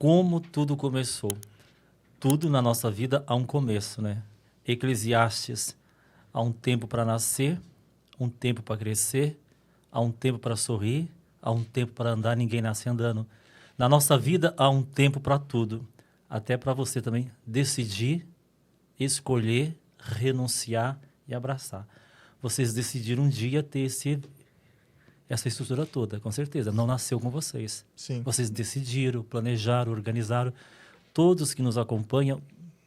como tudo começou. Tudo na nossa vida há um começo, né? Eclesiastes, há um tempo para nascer, um tempo para crescer, há um tempo para sorrir, há um tempo para andar, ninguém nasce andando. Na nossa vida há um tempo para tudo, até para você também decidir, escolher, renunciar e abraçar. Vocês decidiram um dia ter essa estrutura toda, com certeza. Não nasceu com vocês. Sim. Vocês decidiram, planejaram, organizaram. Todos que nos acompanham,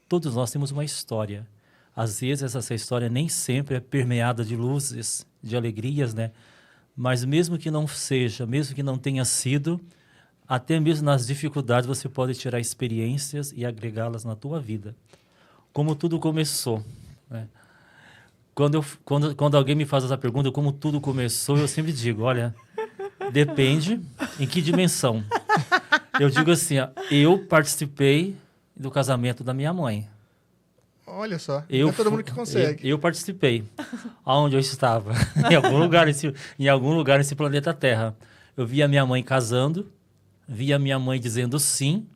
todos nós temos uma história. Às vezes essa história nem sempre é permeada de luzes, de alegrias, né? Mas mesmo que não seja, mesmo que não tenha sido, até mesmo nas dificuldades você pode tirar experiências e agregá-las na tua vida. Como tudo começou, né? Quando alguém me faz essa pergunta, como tudo começou, eu sempre digo, olha, depende em que dimensão. Eu digo assim, ó, eu participei do casamento da minha mãe. Olha só, não é todo mundo que consegue. Eu participei. Aonde eu estava? Em algum lugar nesse planeta Terra. Eu vi a minha mãe casando, vi a minha mãe dizendo sim,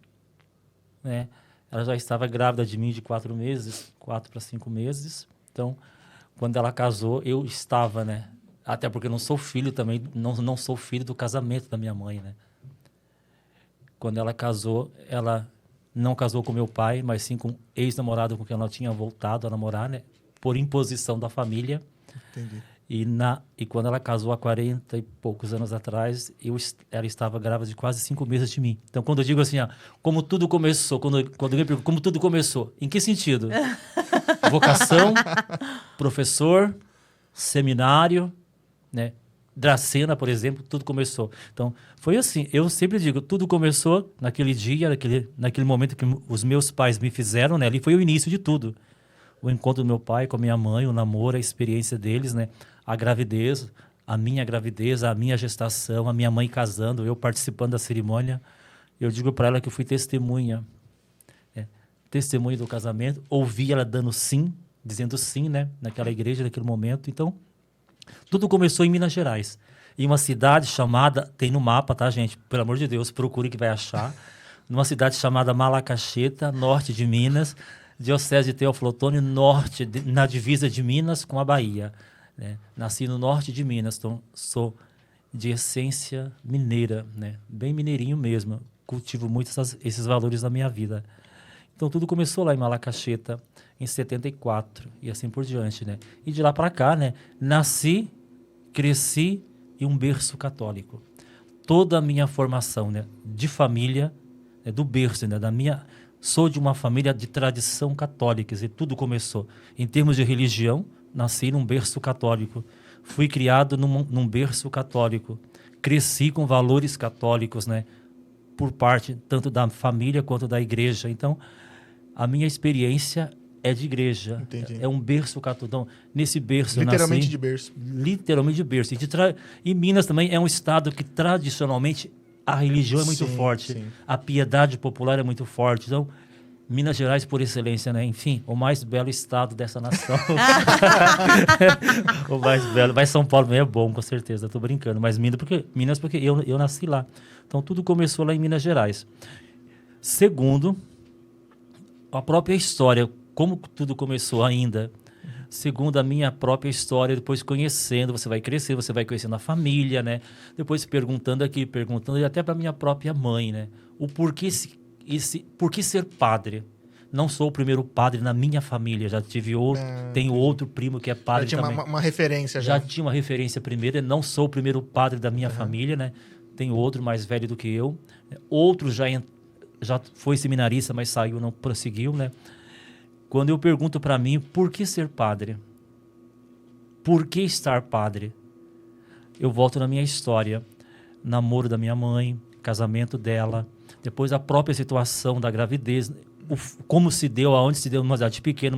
né? Ela já estava grávida de mim de 4 meses, 4 para 5 meses. Então, quando ela casou, eu estava, né? Até porque eu não sou filho também, não sou filho do casamento da minha mãe, né? Quando ela casou, ela não casou com meu pai, mas sim com o ex-namorado com quem ela tinha voltado a namorar, né? Por imposição da família. Entendi. E quando ela casou há 40 e poucos anos atrás, ela estava grávida de quase 5 meses de mim. Então, quando eu digo assim, ó, como tudo começou, quando alguém pergunta como tudo começou, em que sentido? Vocação, professor, seminário, né? Dracena, por exemplo, tudo começou. Então, foi assim, eu sempre digo, tudo começou naquele dia, naquele momento que os meus pais me fizeram, né? Ali foi o início de tudo. O encontro do meu pai com a minha mãe, o namoro, a experiência deles, né? A gravidez, a minha gestação, a minha mãe casando, eu participando da cerimônia. Eu digo para ela que eu fui testemunha, né? Testemunha do casamento, ouvi ela dando sim, dizendo sim, né? Naquela igreja, naquele momento. Então, tudo começou em Minas Gerais. Em uma cidade chamada, tem no mapa, tá, gente? Pelo amor de Deus, procure que vai achar. Numa cidade chamada Malacacheta, norte de Minas, Diocese de Teófilo Otoni, na divisa de Minas com a Bahia, né? Nasci no norte de Minas, então sou de essência mineira, né? Bem mineirinho mesmo. Cultivo muito esses valores na minha vida. Então tudo começou lá em Malacacheta, em 74, e assim por diante, né? E de lá para cá, né? Nasci, cresci em um berço católico. Toda a minha formação, né? De família, né? Do berço, né? Sou de uma família de tradição católica, e tudo começou. Em termos de religião, nasci num berço católico. Fui criado num berço católico. Cresci com valores católicos, né? Por parte tanto da família quanto da igreja. Então, a minha experiência é de igreja. Entendi. É um berço católico. Então, nesse berço Literalmente eu nasci, de berço. literalmente de berço. E Minas também é um estado que tradicionalmente a religião é muito Sim, forte. sim. A piedade popular é muito forte. Então, Minas Gerais por excelência, né? Enfim, o mais belo estado dessa nação. O mais belo. Mas São Paulo também é bom, com certeza. Estou brincando. Mas Minas porque eu nasci lá. Então, tudo começou lá em Minas Gerais. Segundo, a própria história, como tudo começou ainda, segundo a minha própria história, depois conhecendo, você vai crescer, você vai conhecendo a família, né? Depois perguntando aqui, perguntando, e até para minha própria mãe, né? O porquê por que ser padre? Não sou o primeiro padre na minha família, já tive outro, tenho outro primo que é padre já tinha também. uma referência já. Já tinha uma referência primeira, não sou o primeiro padre da minha família, né? Tenho outro mais velho do que eu. Outro já foi seminarista, mas saiu, não prosseguiu, né? Quando eu pergunto para mim, por que ser padre? Por que estar padre? Eu volto na minha história. Namoro da minha mãe, casamento dela, depois a própria situação da gravidez, como se deu, aonde se deu, numa cidade pequena,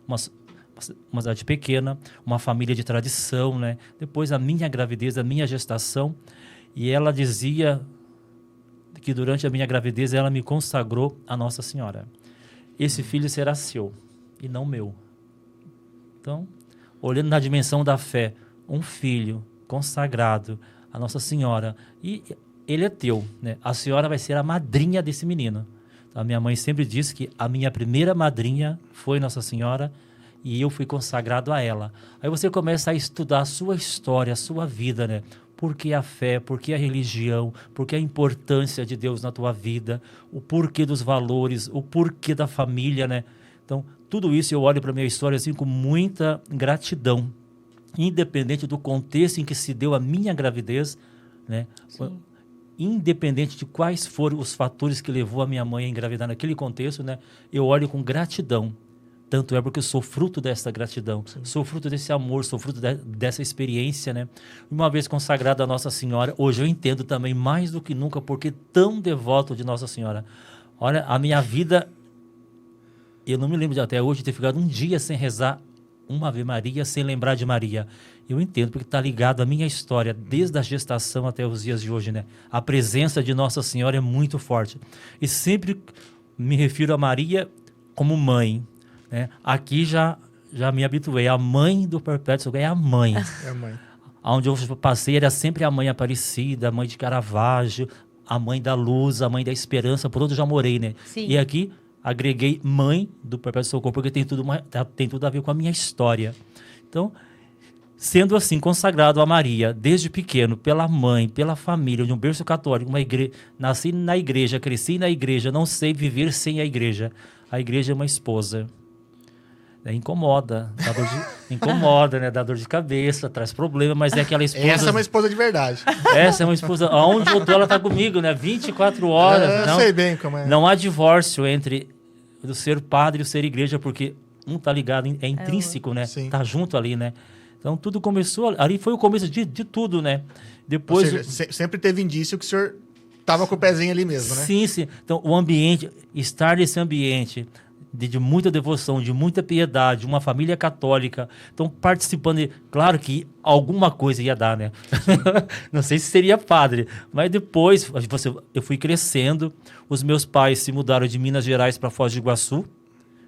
uma cidade pequena, uma família de tradição, né? Depois a minha gravidez, a minha gestação, e ela dizia que durante a minha gravidez ela me consagrou a Nossa Senhora. Esse filho será seu e não meu. Então, olhando na dimensão da fé, um filho consagrado a Nossa Senhora. E ele é teu, né? A senhora vai ser a madrinha desse menino. A minha mãe sempre disse que a minha primeira madrinha foi Nossa Senhora e eu fui consagrado a ela. Aí você começa a estudar a sua história, a sua vida, né? Por que a fé, por que a religião, por que a importância de Deus na tua vida, o porquê dos valores, o porquê da família, né? Então, tudo isso eu olho para a minha história assim com muita gratidão, independente do contexto em que se deu a minha gravidez, né? Sim. Independente de quais foram os fatores que levou a minha mãe a engravidar naquele contexto, né? Eu olho com gratidão. Tanto é porque eu sou fruto dessa gratidão, sim, sou fruto desse amor, sou fruto dessa experiência, né? Uma vez consagrado a Nossa Senhora, hoje eu entendo também mais do que nunca porque tão devoto de Nossa Senhora. Olha, a minha vida, eu não me lembro de até hoje ter ficado um dia sem rezar uma Ave Maria, sem lembrar de Maria. Eu entendo porque está ligado à minha história, desde a gestação até os dias de hoje, né? A presença de Nossa Senhora é muito forte. E sempre me refiro a Maria como mãe, né? Aqui já me habituei. A mãe do Perpétuo Socorro é a mãe. É a mãe. Onde eu passei era sempre a mãe Aparecida, a mãe de Caravaggio, a mãe da luz, a mãe da esperança, por onde eu já morei, né? Sim. E aqui agreguei mãe do Perpétuo Socorro, porque tem tudo a ver com a minha história. Então, sendo assim consagrado a Maria, desde pequeno, pela mãe, pela família, de um berço católico, nasci na igreja, cresci na igreja, não sei viver sem a igreja. A igreja é uma esposa. Incomoda, incomoda, né? Dá dor de cabeça, traz problema, mas é aquela esposa... Essa é uma esposa de verdade. Essa é uma esposa... Aonde eu tô, ela tá comigo, né? 24 horas. Eu sei bem como é. Não há divórcio entre o ser padre e o ser igreja, porque um tá ligado, é intrínseco, né? Sim. Tá junto ali, né? Então tudo começou... Ali foi o começo de tudo, né? Depois... Ou seja, sempre teve indício que o senhor tava com o pezinho ali mesmo, né? Sim, sim. Então o ambiente, estar nesse ambiente... De muita devoção, de muita piedade, uma família católica. Então, participando, claro que alguma coisa ia dar, né? Não sei se seria padre, mas depois eu fui crescendo. Os meus pais se mudaram de Minas Gerais para Foz do Iguaçu,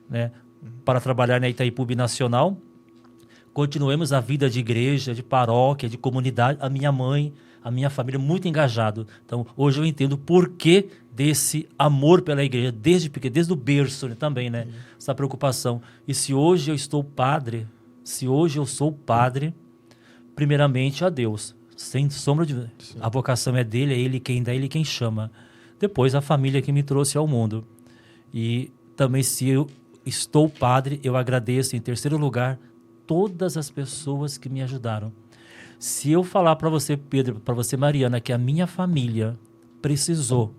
né? Para trabalhar na Itaipu Binacional. Continuamos a vida de igreja, de paróquia, de comunidade. A minha mãe, a minha família, muito engajado. Então, hoje eu entendo o porquê desse amor pela igreja, desde o berço, né, também, né? Essa preocupação. E se hoje eu estou padre, primeiramente a Deus, sem sombra de... Sim. A vocação é dele, é ele quem dá, ele quem chama. Depois a família que me trouxe ao mundo. E também se eu estou padre, eu agradeço em terceiro lugar todas as pessoas que me ajudaram. Se eu falar para você, Pedro, para você, Mariana, que a minha família precisou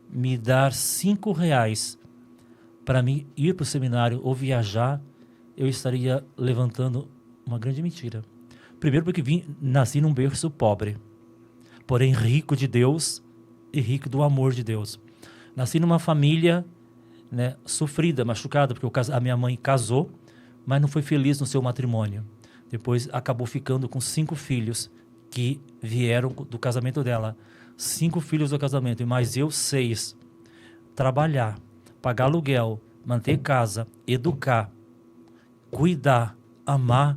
me dar R$5 para mim ir para o seminário ou viajar, eu estaria levantando uma grande mentira. Primeiro porque nasci num berço pobre, porém rico de Deus e rico do amor de Deus. Nasci numa família, né, sofrida, machucada, porque a minha mãe casou, mas não foi feliz no seu matrimônio. Depois acabou ficando com 5 filhos que vieram do casamento dela. 5 filhos do casamento, e mais eu 6. Trabalhar, pagar aluguel, manter casa, educar, cuidar, amar.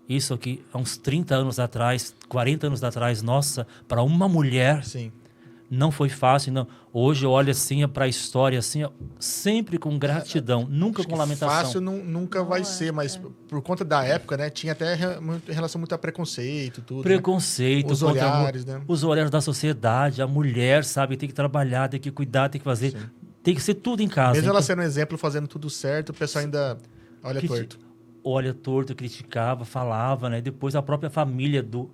Isso aqui, há uns 30 anos atrás, 40 anos atrás, nossa, para uma mulher, sim, não foi fácil. Não. Hoje eu olho assim para a história, assim, sempre com gratidão, nunca com lamentação. Fácil nunca vai ser, mas por conta da época, né, tinha até relação muito a preconceito, tudo. Preconceito, né? Os olhares, né? Os olhares da sociedade, a mulher, sabe, tem que trabalhar, tem que cuidar, tem que fazer, sim, tem que ser tudo em casa. Mesmo ela sendo um exemplo, fazendo tudo certo, o pessoal ainda olha torto. Olha torto, criticava, falava, né? Depois a própria família do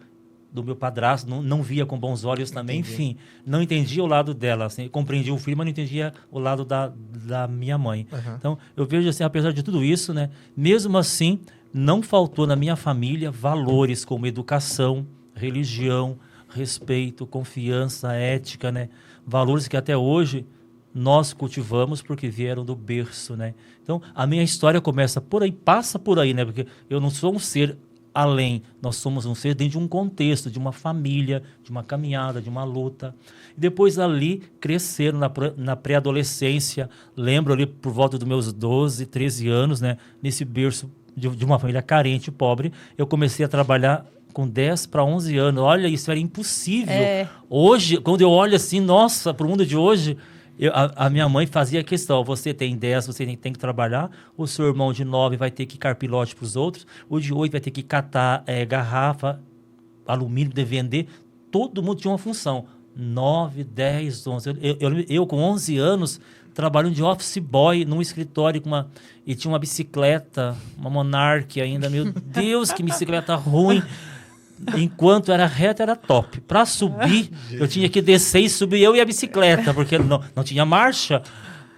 meu padrasto não via com bons olhos também. Entendi. Enfim, não entendia o lado dela, assim, compreendia o filho, mas não entendia o lado da minha mãe. Uhum. Então, eu vejo assim, apesar de tudo isso, né, mesmo assim, não faltou na minha família valores como educação, religião, respeito, confiança, ética, né? Valores que até hoje nós cultivamos porque vieram do berço, né? Então, a minha história começa por aí, passa por aí, né? Porque eu não sou um ser além, nós somos um ser dentro de um contexto, de uma família, de uma caminhada, de uma luta. E depois ali, cresceram na pré-adolescência, lembro ali por volta dos meus 12, 13 anos, né? Nesse berço de uma família carente, pobre, eu comecei a trabalhar com 10 para 11 anos. Olha, isso era impossível. É. Hoje, quando eu olho assim, nossa, para o mundo de hoje, a minha mãe fazia questão. Você tem 10, você tem que trabalhar. O seu irmão de 9 vai ter que carpilote para os outros. O de 8 vai ter que catar garrafa, alumínio, de vender. Todo mundo tinha uma função. 9, 10, 11. Eu com 11 anos, trabalhando de office boy num escritório e tinha uma bicicleta, uma Monarch ainda. Meu Deus, que bicicleta ruim. Enquanto era reto, era top. Para subir, eu tinha que descer e subir eu e a bicicleta, porque não tinha marcha.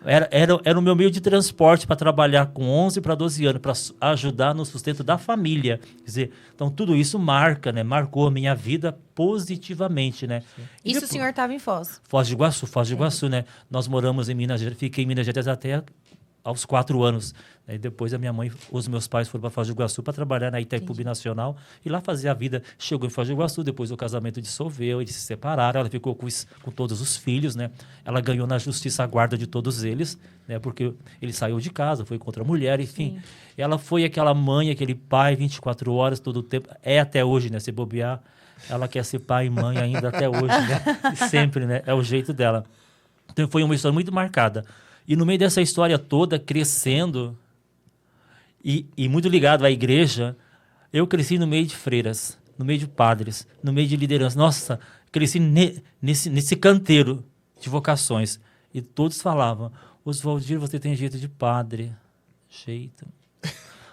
Era o meu meio de transporte para trabalhar com 11 para 12 anos, para ajudar no sustento da família. Quer dizer, então tudo isso marca, né? Marcou a minha vida positivamente, né? Isso depois, o senhor estava em Foz? Foz de Iguaçu, né? Nós moramos em Minas Gerais, fiquei em Minas Gerais até aos 4 anos. Aí depois a minha mãe, os meus pais foram para Foz do Iguaçu para trabalhar na Itaipu Nacional e lá fazia a vida. Chegou em Foz do Iguaçu, depois o casamento dissolveu, eles se separaram, ela ficou com todos os filhos, né? Ela ganhou na justiça a guarda de todos eles, né? Porque ele saiu de casa, foi contra a mulher, enfim. Sim. Ela foi aquela mãe, aquele pai, 24 horas, todo o tempo. É até hoje, né? Se bobear, ela quer ser pai e mãe ainda até hoje, né? Sempre, né? É o jeito dela. Então foi uma história muito marcada. E no meio dessa história toda, crescendo e muito ligado à igreja, eu cresci no meio de freiras, no meio de padres, no meio de liderança. Nossa, cresci nesse canteiro de vocações. E todos falavam, Oswaldir, você tem jeito de padre. Jeito.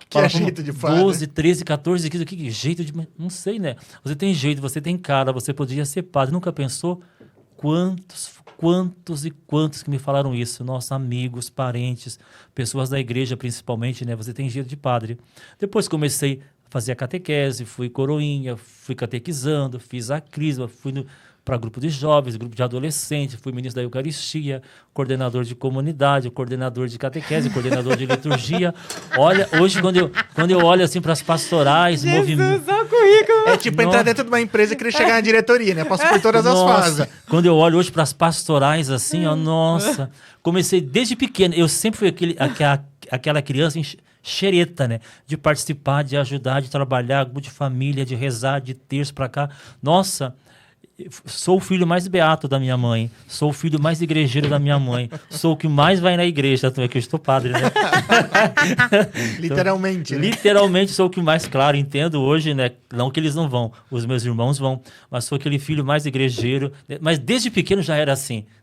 Que é jeito de padre? 12, 13, 14, 15, que jeito de... Não sei, né? Você tem jeito, você tem cara, você poderia ser padre. Nunca pensou? Quantos e quantos que me falaram isso? Nossos amigos, parentes, pessoas da igreja principalmente, né? Você tem jeito de padre. Depois comecei a fazer a catequese, fui coroinha, fui catequizando, fiz a crisma, fui para grupo de jovens, grupo de adolescentes, fui ministro da Eucaristia, coordenador de comunidade, coordenador de catequese, coordenador de liturgia. Olha, hoje quando eu olho assim para as pastorais, movimento... É tipo entrar dentro de uma empresa e querer chegar na diretoria, né? Passou por todas as fases. Quando eu olho hoje para as pastorais assim, ó, nossa, comecei desde pequeno. Eu sempre fui aquela criança xereta, né? De participar, de ajudar, de trabalhar, grupo de família, de rezar, de terço para cá. Nossa, sou o filho mais beato da minha mãe, sou o filho mais igrejeiro da minha mãe, sou o que mais vai na igreja, tanto é que eu estou padre, né? Literalmente. Então, literalmente sou o que mais, claro, entendo hoje, né? Não que eles não vão, os meus irmãos vão, mas sou aquele filho mais igrejeiro, mas desde pequeno já era assim.